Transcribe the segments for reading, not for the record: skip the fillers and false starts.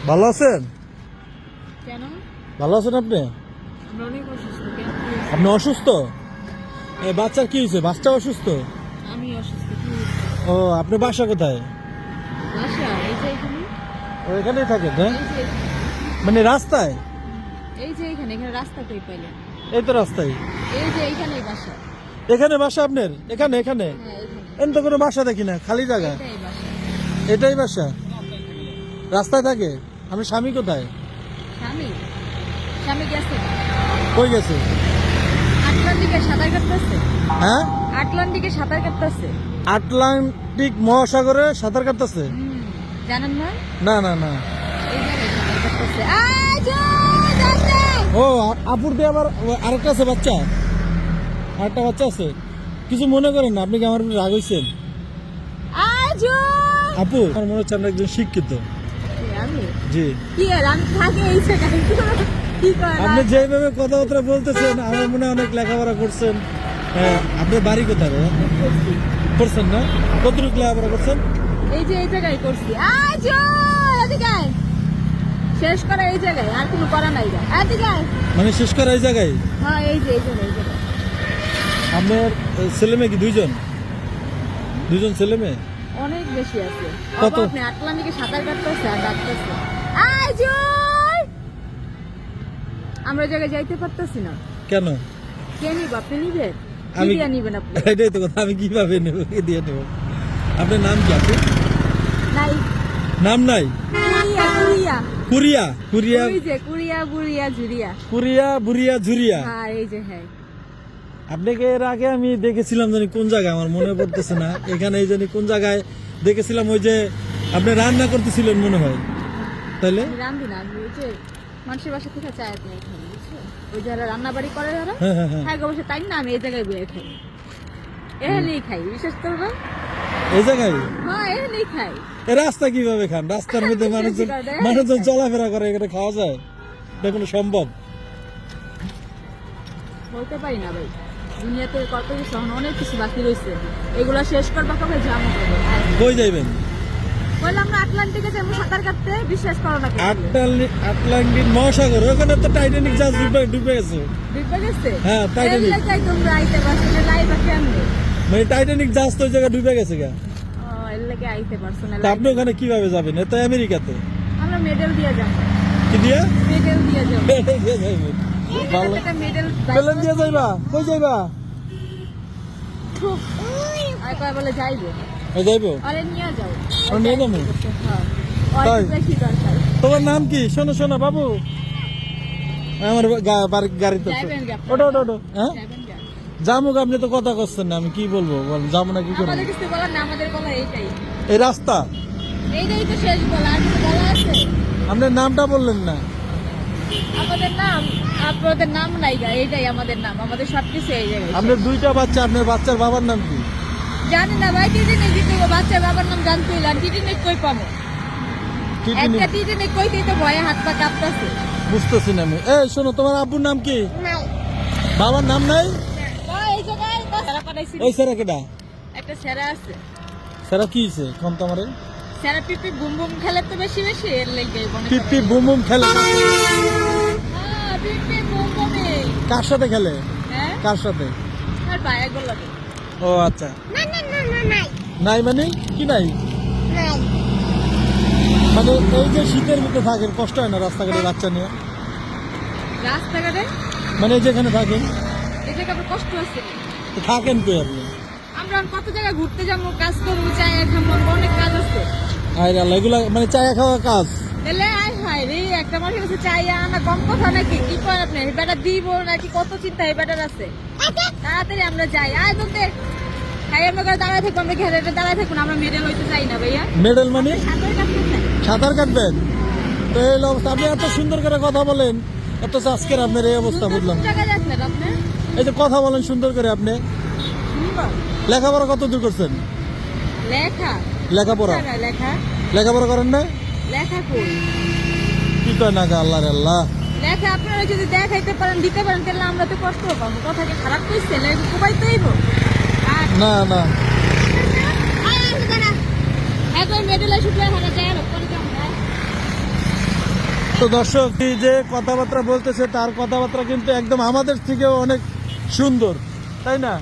ভালো আছেন? কেন? ভালো আছেন আপনি? আমরা অনেক অসুস্থ। কেন? আপনি অসুস্থ? এই বাচ্চার কি হয়েছে? বাচ্চা অসুস্থ? আমি অসুস্থ। কি ও, আপনার বাসা কোথায়? বাসা? এই যে এখানে। ও, এখানেই থাকেন, হ্যাঁ? এই যে এখানে। মানে রাস্তায়? এই যে এখানে রাস্তা কই পাইলে? এই তো রাস্তায়। এই যে এইখানেই বাসা। এখানে বাসা আপনার? এখানে এখানে হ্যাঁ এখানে। এন তো কোনো বাসা দেখি না, খালি জায়গা। এটাই বাসা। এটাই বাসা? রাস্তায় থাকে? আপনার স্বামী কোথায়? স্বামী? স্বামী গেছে। কই গেছে? আটলান্টিকে সাঁতার কাটতেছে। হ্যাঁ, আটলান্টিকে সাঁতার কাটতেছে। আটলান্টিক মহাসাগরে সাঁতার কাটতেছে? জানেন না? না না না। এই জায়গায় সাঁতার কাটতেছে। যাচ্ছে। ও, আপুর দিয়ে আবার আরেকটা আছে বাচ্চা? আরেকটা বাচ্চা আছে? কিছু মনে করেন না, আপনি কি আমার উপর রাগ হয়েছেন? আপু, আমার মনে হচ্ছে আমরা একজন শিক্ষিত। আমি? জি। কি আর আমি থাকি এই জায়গায়। কি করেন? আপনি যেভাবে কথাবার্তা বলতেছেন আমার মনে হয় অনেক লেখাপড়া করছেন। হ্যাঁ, আপনার বাড়ি কোথায় রে? করছেন না? কতটুকু লেখাপড়া করছেন? এই যে এই জায়গায় করছি। এদিকে আয়। শেষ করা এই জায়গায়, আর কোনো করা নাই। এদিকে আয়। মানে শেষ করা এই জায়গায়? হ্যাঁ এই যে এই জায়গায়। আপনার ছেলে মেয়ে কি দুইজন? দুইজন ছেলে মেয়ে? অনেক বেশি আছে। কত? আপনি আটলান্টিকে সাঁতার কাটতেছে আর ডাকতেছে। আমরা ওই জায়গায় যাইতে পারতেছি না। কেন? কে নিব? আপনি নিবেন? আমি কি নিবেন আপনি? এটাই তো কথা, আমি কিভাবে নেব, কি দিয়ে নেব? আপনার নাম কি আপু? নাই। নাম নাই? কুরিয়া। কুরিয়া? কুরিয়া? ওই যে কুরিয়া বুড়িয়া ঝুরিয়া। কুরিয়া বুড়িয়া ঝুরিয়া? হ্যাঁ এই যে হ্যাঁ। আপনাকে এর আগে আমি দেখেছিলাম, জানি কোন জায়গায়, আমার মনে পড়তেছে না। এখানে এই জানি কোন জায়গায় দেখেছিলাম, ওই যে আপনি রান্না করতেছিলেন মনে হয়, তাইলে? আমি রান্ধি না, আমি ওই যে মানুষের বাসা থেকে চায় নিয়ে খাই, বুঝছো? ওই যারা রান্না বাড়ি করে যারা, হ্যাঁ হ্যাঁ হ্যাঁ। হ্যাঁ বসে তাই না, আমি এই জায়গায় বয়ে খাই। এখানেই খাই, বিশেষ করবো। এই জায়গায়? হ্যাঁ এখানেই খাই। এ রাস্তা কিভাবে খান? রাস্তার মধ্যে মানুষজন চলাফেরা করে, এখানে খাওয়া যায়? এটা কোনো সম্ভব? বলতে পারি না ভাই, দুনিয়াতে কত কিছু এখন অনেক কিছু বাকি রয়েছে, এগুলো শেষ করবা কবে যাবো? কই যাইবেন? বললাম না আটলান্টিকে যাবো সাঁতার কাটতে, বিশ্বাস করো না। আটলান্টিক মহাসাগর, ওখানে তো টাইটানিক জাহাজ ডুবে গেছে। ডুবে গেছে? হ্যাঁ, টাইটানিক। তোমরা আইতে পারছো না, লাইভ কেমনে? মানে টাইটানিক জাহাজ তো ওই জায়গায় ডুবে গেছে গা। এর লাগে আইতে পারছো না। তা আপনি ওখানে কিভাবে যাবেন? এ তো আমেরিকাতে। আমরা মেডেল দিয়ে যাবো। কি দিয়ে? মেডেল দিয়ে যাবো। এটাই দিয়ে যাইবেন? ভালো। মেডেল পেলেন দিয়ে যাইবা? কই যাইবা? আর কয় বলে যাইবো। এই যাইবো? আরে নিয়ে যাও। আর নিয়ে যাবো? হ্যাঁ। তাই? বেশি দরকার। তোমার নাম কি? শোনো শোনো বাবু, আমার গাড়িতে যাইবেন কি আপনারা? ওটো ওটো ওটো। হ্যাঁ, যাইবেন কি? জামুক, আপনি তো কথা করছেন না, আমি কি বলবো? বলেন, যাবো না কি করবো? আমাদের কিছু বলার না, আমাদের বলা এইটাই। এই রাস্তা? এইটাই তো শেষ বলা, আর কিছু বলা আছে? আপনার নামটা বললেন না। আমাদের নাম, আপনাদের নাম নাই গা, এইটাই আমাদের নাম, আমাদের সবকিছু এই জায়গায়। আপনার দুইটা বাচ্চা, আপনার বাচ্চার বাবার নাম কি? জানি না ভাই, টিটিনে দিতে বাচ্চার বাবার নাম জানতে হইল, আর টিটিনে কই পাবো? টিটিনি? একটা টিটিনে কইতেই তো ভয়ে হাত পা কাঁপতাছে। বুঝতেছি না আমি। এই শোনো, তোমার আব্বুর নাম কি? বাবার নাম নাই? এই জায়গায় তো সেরা পাঠাইছি। ওই স্যারা কেডা? একটা সেরা আছে। স্যারা কি হয়েছে কম তোমারে? সেরা পিপি বুম বুম খেলে তো বেশি বেশি, এর লেগে মনে পিপি বুম বুম খেলে? হ্যাঁ পিপি বুম বুমে। কার সাথে খেলে? হ্যাঁ কার সাথে? আর পায়ে গোলাতে। ও আচ্ছা। না না না না নাই নাই মানে কি নাই? নাই। মানে এই যে শীতের মধ্যে থাকেন, কষ্ট হয় না রাস্তাঘাটে বাচ্চা নিয়ে? রাস্তাঘাটে মানে যেখানে থাকেন? এই জায়গায় আমার কষ্ট আছে। তো থাকেন কই আপনি? আমরা কত জায়গায় ঘুরতে যাবো, কাজ করবো, চায় খাবো, অনেক কাজ আছে। আরে আল্লাহ, এগুলা মানে চায়া খাওয়া কাজ? তাহলে আয় হায় রে, একটা মানুষের কাছে চাই আনা কম কথা নাকি? কি করেন আপনি? এই বেটা দিব নাকি? কত চিন্তা এই বেটার আছে। তাড়াতাড়ি আমরা যাই, আয় বলতে খাই, আমরা করে দাঁড়ায় থাকবো, আমরা ঘেরে দাঁড়ায় থাকবো না, আমরা মেডেল হইতে চাই না ভাইয়া। মেডেল মানে? সাঁতার কাটতে চাই। সাঁতার কাটবেন? তো এই অবস্থা, আপনি এত সুন্দর করে কথা বলেন, এত আজকের আপনার এই অবস্থা বুঝলাম। কোন জায়গায় যাচ্ছেন আপনি? এই যে কথা বলেন সুন্দর করে আপনি। সুন্দর লেখাপড়া কত দূর করছেন? লেখা? লেখাপড়া? কোন জায়গায় লেখা? লেখাপড়া করেন না? লেখা কই? কি কয় না গা, আল্লাহ রে আল্লাহ। লেখা আপনারা যদি দেখাইতে পারেন, দিতে পারেন, তাহলে আমরা তো কষ্ট পাবো। কথা কি খারাপ কইছে? লেখা কোবাই তো হইব। না না, একবার মেডেলে শুটলে হারা যায় আর পরে কেমন হয়? তো দর্শক এই যে কথাবার্তা বলতেছে তার কথাবার্তা কিন্তু একদম আমাদের থেকেও অনেক সুন্দর, তাই না?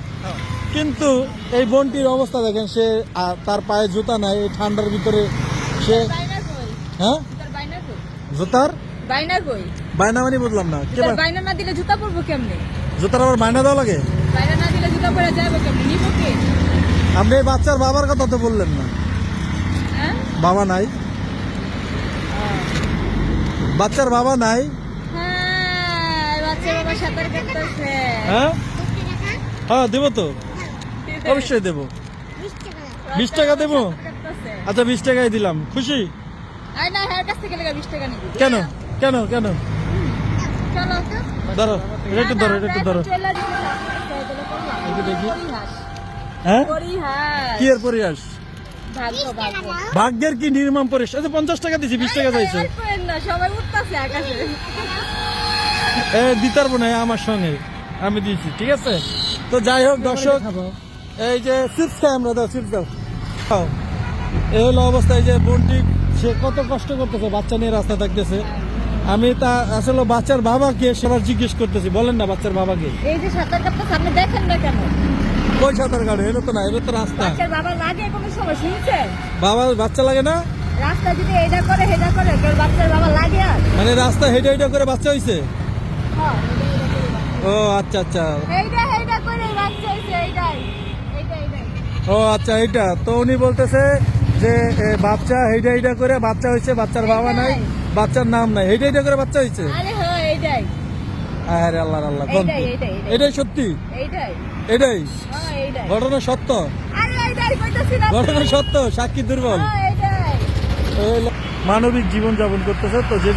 কিন্তু এই বোনটির অবস্থা দেখেন, সে তার পায়ে জুতা নাই এই ঠান্ডার ভিতরে, সে বাইনা কই? হ্যাঁ জুতার বাইনা কই? জুতার বাইনা কই? বায়না মানে বুঝলাম না, কে জুতার বাইনা না দিলে জুতা পরবো কেমনে? জুতার আবার বায়না দেওয়া লাগে? বাইনা না দিলে জুতা পরে যাবো কেমনে? নিবো কে? আপনি এই বাচ্চার বাবার কথা তো বললেন না, হ্যাঁ? বাবা নাই, বাচ্চার বাবা নাই। হ্যাঁ, বাচ্চা বাবা সাঁতার কাটতেছে। হ্যাঁ হ্যাঁ দেবো তো, অবশ্যই দেবো। 20 টাকা দেবো? কাটতেছে। আচ্ছা 20 টাকাই দিলাম, খুশি? আয় না, হ্যাঁ কাছ থেকে লেগে 20 টাকা নিবি। কেন কেন কেন? চলো। ধরো, এটা একটু ধরো, এটা একটু ধরো। চলে যাবো। তাহলে করলাম। একটু দেখি। পরিহাস। হ্যাঁ পরিহাস। কি এর পরিহাস? ভাগ্য ভাগ্য। ভাগ্যের কি নির্মম পরিহাস? আচ্ছা 50 টাকা দিছি, 20 টাকা চাইছে। আর করেন না, সবাই উঠতাছে আকাশে। দিতে পারবো না আমার সঙ্গে, আমি দিয়েছি, ঠিক আছে? তো যাই হোক দর্শক, এই যে চিপস খাই আমরা, দাও চিপস দাও, খাও। এই হলো অবস্থা, এই যে বোনটি সে কত কষ্ট করতেছে, বাচ্চা নিয়ে রাস্তা থাকতেছে। আমি তা আসলে বাচ্চার বাবাকে সবার জিজ্ঞেস করতেছি, বলেন না বাচ্চার বাবাকে। এই যে সাঁতার কাটতেছে, আপনি দেখেন না কেন? কই সাঁতার কাটে? এটা তো না, এটা তো রাস্তা। বাচ্চার বাবা লাগে কোনো সময়, শুনছেন? বাবা বাচ্চা লাগে না রাস্তা যদি এটা করে হেডা করে, কেউ বাচ্চার বাবা লাগে আর? মানে রাস্তা হেঁটে হেঁটে করে বাচ্চা হয়েছে? হ্যাঁ, এইটা করে। ও আচ্ছা আচ্ছা, এইটা করে বাচ্চা হইছে, এইটাই। ও আচ্ছা এইটা তো উনি বলতেছে যে বাচ্চা হেঁটে হেঁটে করে বাচ্চা হয়েছে, বাচ্চার বাবা নাই, বাচ্চার নাম নাই, হেঁটে হেঁটে করে বাচ্চা হয়েছে। আরে হ্যাঁ, এইটাই। আরে আল্লাহ আল্লাহ, কোন এইটাই। এটাই সত্যি? এইটাই। এটাই হ্যাঁ, এইটাই। ঘটনা সত্য? আরে এইটাই কইতাছি না। ঘটনা সত্য, সাক্ষী দুর্বল। হ্যাঁ, এইটাই। এই হলো মানবিক জীবন যাপন করতেছে তো যে